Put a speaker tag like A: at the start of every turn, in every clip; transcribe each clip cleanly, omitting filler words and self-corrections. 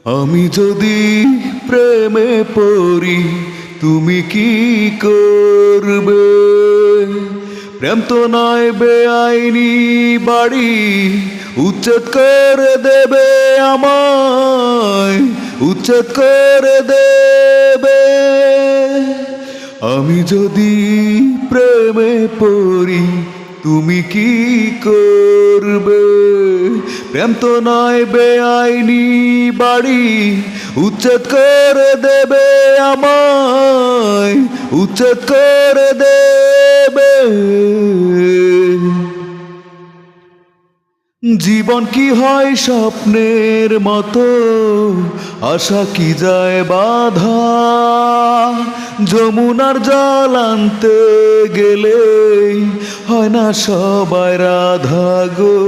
A: আমি যদি প্রেমে পড়ি তুমি কি করবে? প্রেম তো নয় বেআইনি বাড়ি, উচ্ছেদ করে দেবে আমায়, উচ্ছেদ করে দেবে। আমি যদি প্রেমে পড়ি তুমি কি করবে? প্রেম তো নয় বেআইনি বাড়ি, উচ্ছেদ করে দেবে আমায়, উচ্ছেদ করে দেবে। জীবন কি হয় স্বপ্নের মতো, আশা কি যায় বাধা। যমুনার জল আনতে গেলে হয় না সবাই রাধা গো,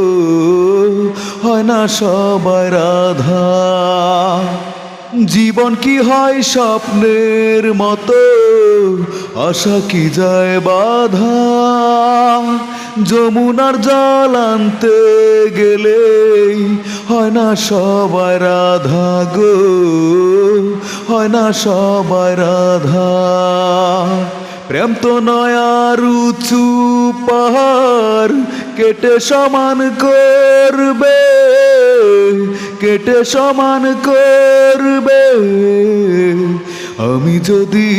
A: হয় না সবাই রাধা। জীবন কি হয় স্বপ্নের মতো, আশা কি যায় বাধা। যমুনার জল আনতে গেলে হয় না সবাই রাধা গো, হয় না সবাই রাধা। প্রেম তো নয় আর উঁচু পাহাড় কেটে সমান করবে, কেটে সমান করবে। আমি যদি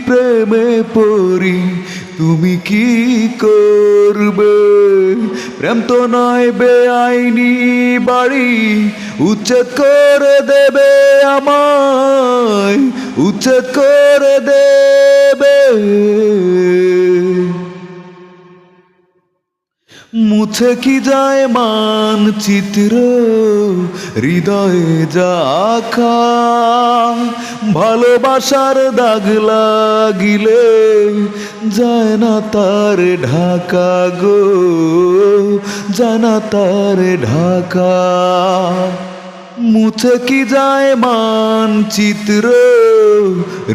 A: প্রেমে পড়ি তুমি কি করবে? প্রেম তো নয় বেআইনি বাড়ি, উচ্ছেদ করে দেবে আমায়, উচ্ছেদ করে দেবে। মুছে কি যায় মানচিত্র হৃদয়ে যা আঁকা। ভালোবাসার দাগ লাগিলে যায় না তার ঢাকা গো, যায় না তার ঢাকা। মুছে কি যায় মানচিত্র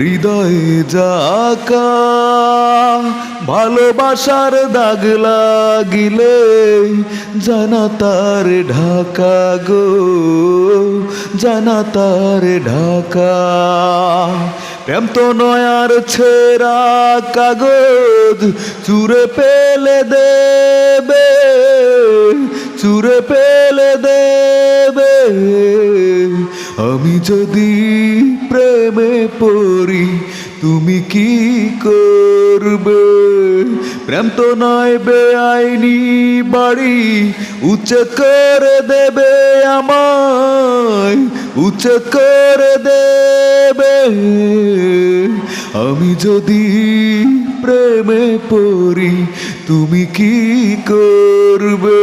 A: হৃদয়ে যা আঁকা। ভালোবাসার দাগ লাগিলে জানা তার ঢাকা গো, জানা তার ঢাকা। প্রেম তো নয় আর ছেঁড়া কাগজ চুরে ফেলে দেবে, চুরে ফেলে দেবে। আমি যদি প্রেমে পড়ি তুমি কি করবে? প্রেম তো নয় বেআইনি বাড়ি, উচ্ছেদ করে দেবে আমায়, উচ্ছেদ করে দেবে। আমি যদি প্রেমে পড়ি তুমি কি করবে?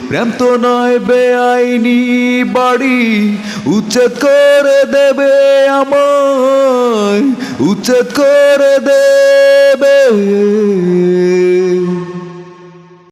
A: প্রেম তো নয় বেআইনি বাড়ি, উচ্ছেদ করে দেবে আমায়, উচ্ছেদ করে দেবে।